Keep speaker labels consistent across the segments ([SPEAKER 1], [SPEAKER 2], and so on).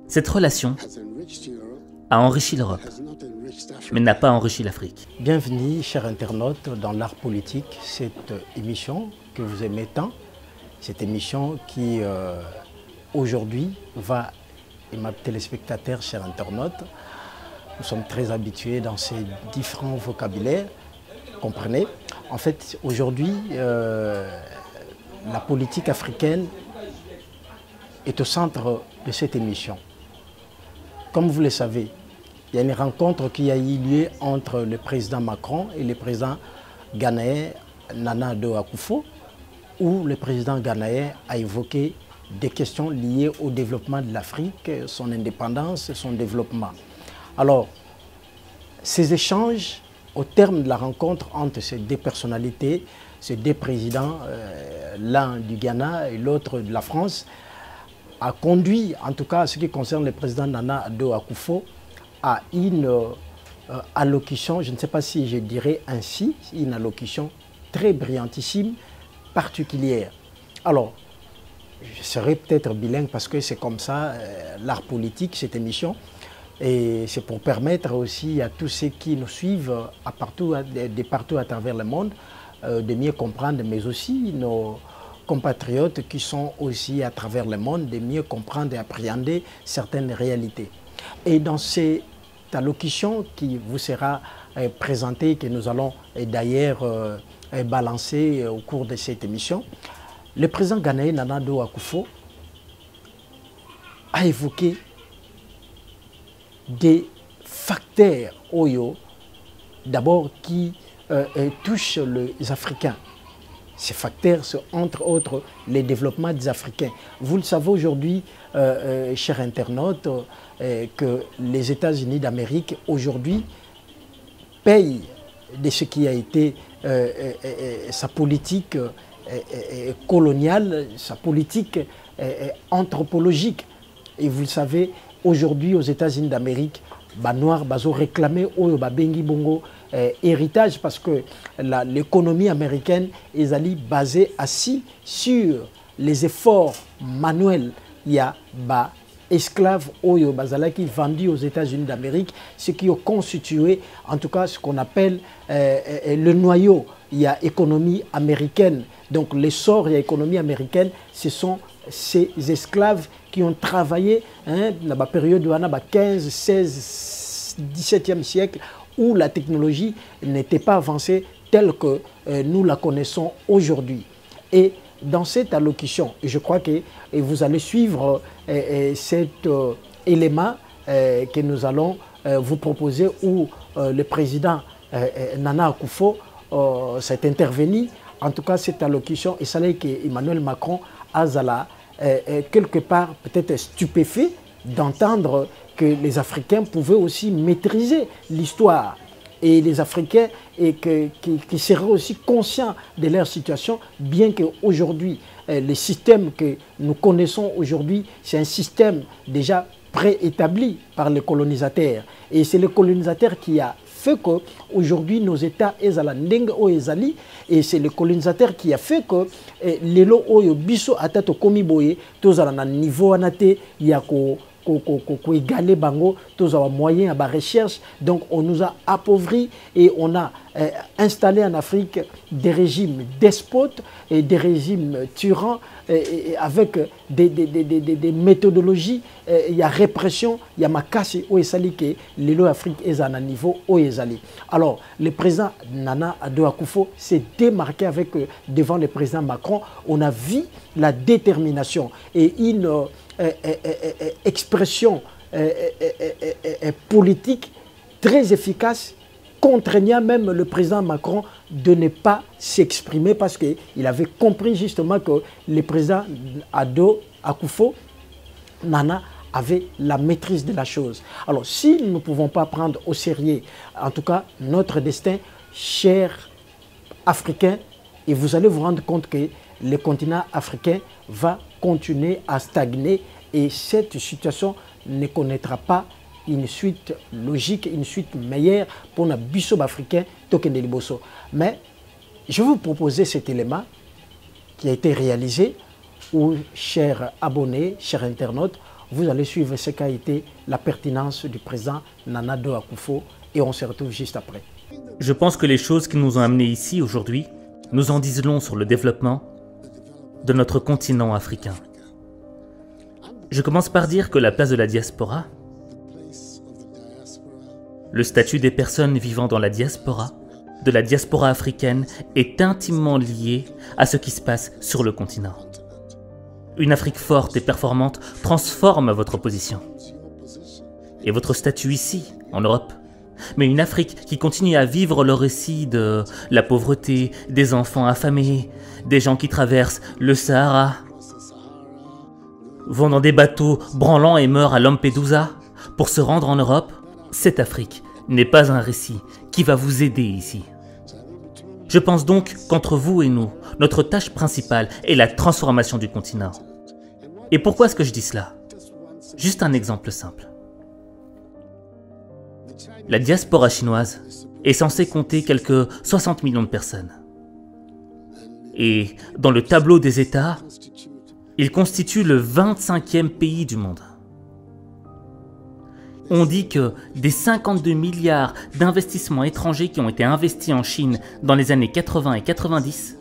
[SPEAKER 1] Cette relation a enrichi l'Europe, mais n'a pas enrichi l'Afrique.
[SPEAKER 2] Bienvenue, chers internautes, dans l'art politique, cette émission que vous aimez tant, cette émission qui, aujourd'hui, va, et mes téléspectateurs, chers internautes, nous sommes très habitués dans ces différents vocabulaires, comprenez. En fait, aujourd'hui, la politique africaine est au centre de cette émission. Comme vous le savez, il y a une rencontre qui a eu lieu entre le président Macron et le président ghanéen Nana Addo Akufo, où le président ghanéen a évoqué des questions liées au développement de l'Afrique, son indépendance, son développement. Alors, ces échanges, au terme de la rencontre entre ces deux personnalités, ces deux présidents, l'un du Ghana et l'autre de la France, a conduit, en tout cas en ce qui concerne le président Nana Addo Akufo, à une allocution, je ne sais pas si je dirais ainsi, une allocution très brillantissime, particulière. Alors, je serai peut-être bilingue parce que c'est comme ça, l'art politique, cette émission, et c'est pour permettre aussi à tous ceux qui nous suivent de partout à travers le monde de mieux comprendre, mais aussi nos compatriotes qui sont aussi à travers le monde, de mieux comprendre et appréhender certaines réalités. Et dans cette allocution qui vous sera présentée, que nous allons d'ailleurs balancer au cours de cette émission, le président ghanéen Nana Addo Akufo a évoqué des facteurs Oyo, d'abord qui touchent les Africains. Ces facteurs sont entre autres les développements des Africains. Vous le savez aujourd'hui, chers internautes, que les États-Unis d'Amérique aujourd'hui payent de ce qui a été sa politique coloniale, sa politique anthropologique. Et vous le savez, aujourd'hui aux États-Unis d'Amérique, Noirs ont réclamé au Bengi Bongo héritage parce que l'économie américaine est basée assis sur les efforts manuels. Il y a esclaves Oyo Bazalaki vendus aux États-Unis d'Amérique, ce qui a constitué en tout cas ce qu'on appelle le noyau. Il y a économie américaine. Donc l'essor de l'économie américaine, ce sont ces esclaves qui ont travaillé dans la période de 15, 16, 17e siècle où la technologie n'était pas avancée telle que nous la connaissons aujourd'hui. Et dans cette allocution, je crois que vous allez suivre cet élément que nous allons vous proposer où le président Nana Akufo s'est intervenu. En tout cas, cette allocution, et ça l'est qu'Emmanuel Macron a quelque part peut-être stupéfait d'entendre que les Africains pouvaient aussi maîtriser l'histoire et les Africains qui seraient aussi conscients de leur situation, bien qu'aujourd'hui, le système que nous connaissons aujourd'hui, c'est un système déjà préétabli par les colonisateurs. Et c'est le colonisateur qui a fait qu'aujourd'hui nos États Ezalandeng o Ezali, et c'est le colonisateur qui a fait que lelo oyo biso atato komi boye tozala na niveau anate ya ko égaler bango, tous avoir moyen à la recherche. Donc on nous a appauvris et on a installé en Afrique des régimes despotes et des régimes tyrans avec des méthodologies. Il y a répression, il y a makasi au Esali que l'élo Afrique est à un niveau au Esali. Alors le président Nana Addo Akufo s'est démarqué avec devant le président Macron. On a vu la détermination et une expression politique très efficace, contraignant même le président Macron de ne pas s'exprimer parce qu'il avait compris justement que le président Addo Akufo, Nana, avait la maîtrise de la chose. Alors si nous ne pouvons pas prendre au sérieux, en tout cas, notre destin, chers Africains, et vous allez vous rendre compte que le continent africain va continuer à stagner et cette situation ne connaîtra pas une suite logique, une suite meilleure pour les biso africains token de liboso. Mais je vais vous proposer cet élément qui a été réalisé où, chers abonnés, chers internautes, vous allez suivre ce qu'a été la pertinence du président Nana Addo Akufo et on se retrouve juste après.
[SPEAKER 1] Je pense que les choses qui nous ont amenés ici aujourd'hui nous en disent long sur le développement de notre continent africain. Je commence par dire que la place de la diaspora, le statut des personnes vivant dans la diaspora, de la diaspora africaine, est intimement lié à ce qui se passe sur le continent. Une Afrique forte et performante transforme votre position et votre statut ici, en Europe. Mais une Afrique qui continue à vivre le récit de la pauvreté, des enfants affamés, des gens qui traversent le Sahara, vont dans des bateaux branlants et meurent à Lampedusa pour se rendre en Europe, cette Afrique n'est pas un récit qui va vous aider ici. Je pense donc qu'entre vous et nous, notre tâche principale est la transformation du continent. Et pourquoi est-ce que je dis cela? Juste un exemple simple. La diaspora chinoise est censée compter quelques 60 millions de personnes. Et dans le tableau des États, il constitue le 25e pays du monde. On dit que des 52 milliards d'investissements étrangers qui ont été investis en Chine dans les années 80 et 90,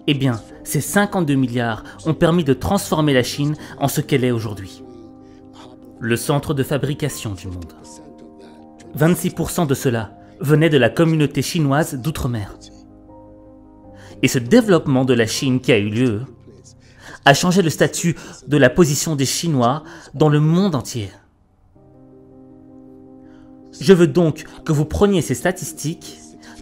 [SPEAKER 1] eh bien, ces 52 milliards ont permis de transformer la Chine en ce qu'elle est aujourd'hui. Le centre de fabrication du monde. 26% de cela venait de la communauté chinoise d'outre-mer. Et ce développement de la Chine qui a eu lieu a changé le statut de la position des Chinois dans le monde entier. Je veux donc que vous preniez ces statistiques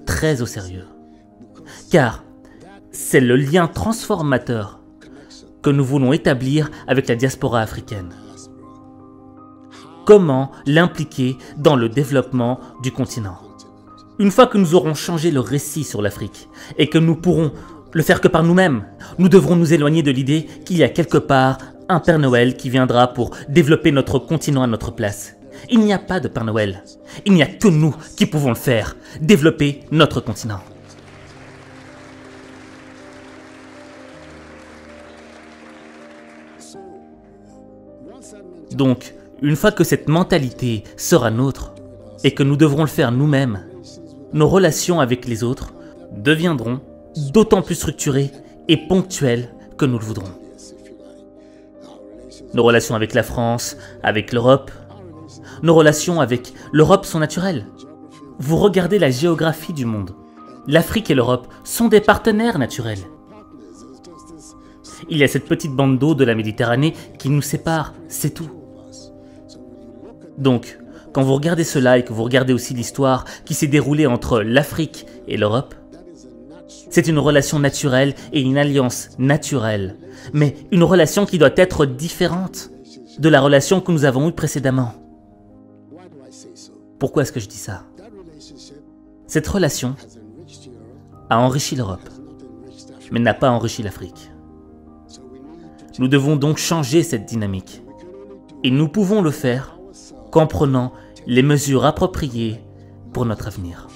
[SPEAKER 1] très au sérieux, car c'est le lien transformateur que nous voulons établir avec la diaspora africaine. Comment l'impliquer dans le développement du continent? Une fois que nous aurons changé le récit sur l'Afrique et que nous pourrons le faire que par nous-mêmes, nous devrons nous éloigner de l'idée qu'il y a quelque part un Père Noël qui viendra pour développer notre continent à notre place. Il n'y a pas de Père Noël. Il n'y a que nous qui pouvons le faire, développer notre continent. Donc, une fois que cette mentalité sera nôtre et que nous devrons le faire nous-mêmes, nos relations avec les autres deviendront d'autant plus structurées et ponctuelles que nous le voudrons. Nos relations avec la France, avec l'Europe, nos relations avec l'Europe sont naturelles. Vous regardez la géographie du monde. L'Afrique et l'Europe sont des partenaires naturels. Il y a cette petite bande d'eau de la Méditerranée qui nous sépare, c'est tout. Donc, quand vous regardez cela et que vous regardez aussi l'histoire qui s'est déroulée entre l'Afrique et l'Europe, c'est une relation naturelle et une alliance naturelle, mais une relation qui doit être différente de la relation que nous avons eue précédemment. Pourquoi est-ce que je dis ça? Cette relation a enrichi l'Europe, mais n'a pas enrichi l'Afrique. Nous devons donc changer cette dynamique. Et nous pouvons le faire qu'en prenant les mesures appropriées pour notre avenir.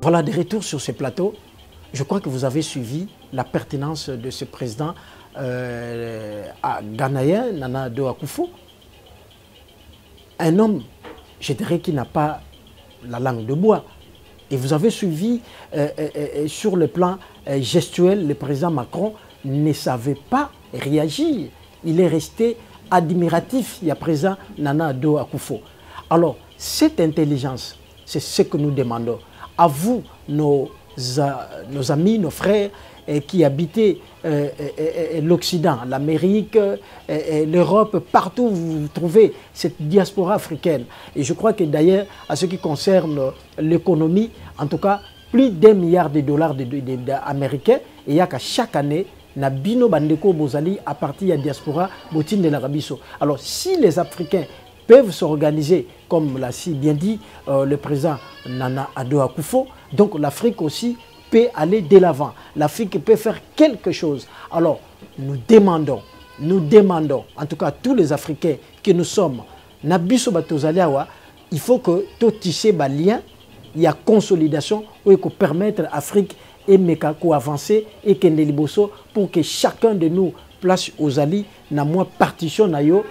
[SPEAKER 2] Voilà, de retour sur ce plateau. Je crois que vous avez suivi la pertinence de ce président ghanéen, Nana Addo Akufo. Un homme, je dirais, qui n'a pas la langue de bois. Et vous avez suivi sur le plan gestuel, le président Macron ne savait pas réagir. Il est resté admiratif, il y a présent Nana Addo Akufo. Alors, cette intelligence, c'est ce que nous demandons. À vous, nos amis, nos frères qui habitaient l'Occident, l'Amérique, l'Europe, partout où vous trouvez cette diaspora africaine. Et je crois que d'ailleurs, à ce qui concerne l'économie, en tout cas, plus d'1 milliard de dollars américains, et il y a qu'à chaque année, Nabino Bandeko Bozali à partir de la diaspora Botine de l'Arabiso. Alors, si les Africains peuvent s'organiser, comme l'a si bien dit le président Nana Addo Akufo, donc l'Afrique aussi peut aller de l'avant. L'Afrique peut faire quelque chose. Alors, nous demandons, en tout cas tous les Africains que nous sommes, Nabiso Batozaliawa, il faut que tout tisser ba lien, il y a consolidation pour permettre à l'Afrique et Mekako avancer et que liboso pour que chacun de nous place aux alliés na moins partition na yo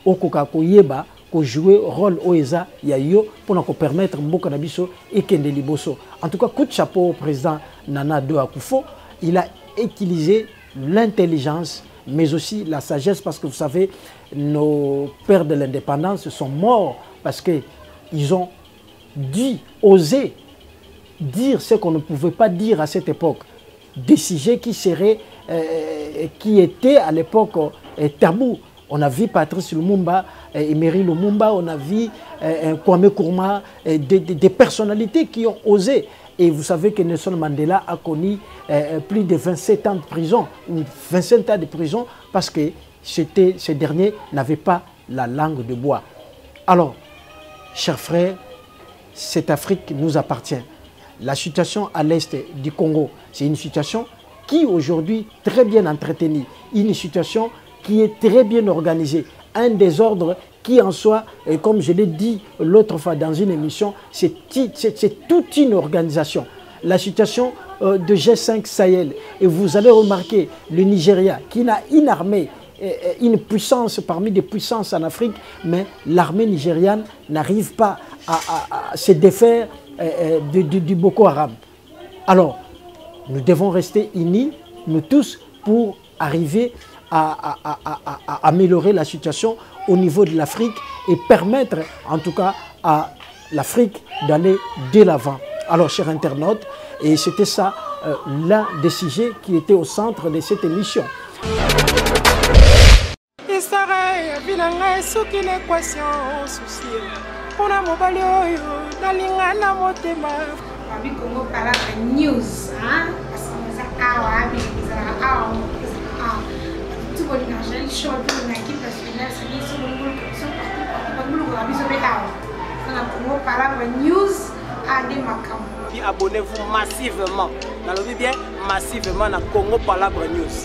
[SPEAKER 2] au kokako yeba ko jouer rôle oeza ya yo pour nous permettre mboka na biso et que liboso. En tout cas, coup de chapeau au président Nana Addo Akufo, il a utilisé l'intelligence mais aussi la sagesse parce que vous savez nos pères de l'indépendance sont morts parce que ils ont dû oser dire ce qu'on ne pouvait pas dire à cette époque, des sujets qui seraient, qui étaient à l'époque tabous. On a vu Patrice Lumumba, Emery Lumumba, on a vu Kwame Nkrumah, des personnalités qui ont osé. Et vous savez que Nelson Mandela a connu plus de 27 ans de prison, ou 25 ans de prison, parce que ces derniers n'avaient pas la langue de bois. Alors, chers frères, cette Afrique nous appartient. La situation à l'est du Congo, c'est une situation qui aujourd'hui est très bien entretenue, une situation qui est très bien organisée, un désordre qui en soi, et comme je l'ai dit l'autre fois dans une émission, c'est toute une organisation. La situation de G5 Sahel, et vous allez remarquer le Nigeria qui n'a une armée, une puissance parmi des puissances en Afrique, mais l'armée nigériane n'arrive pas à se défaire du Boko Haram. Alors, nous devons rester unis, nous tous, pour arriver à améliorer la situation au niveau de l'Afrique et permettre en tout cas à l'Afrique d'aller de l'avant. Alors, chers internautes, et c'était ça l'un des sujets qui était au centre de cette émission.
[SPEAKER 3] Abonnez-vous massivement, bien massivement à Congo Palabre News.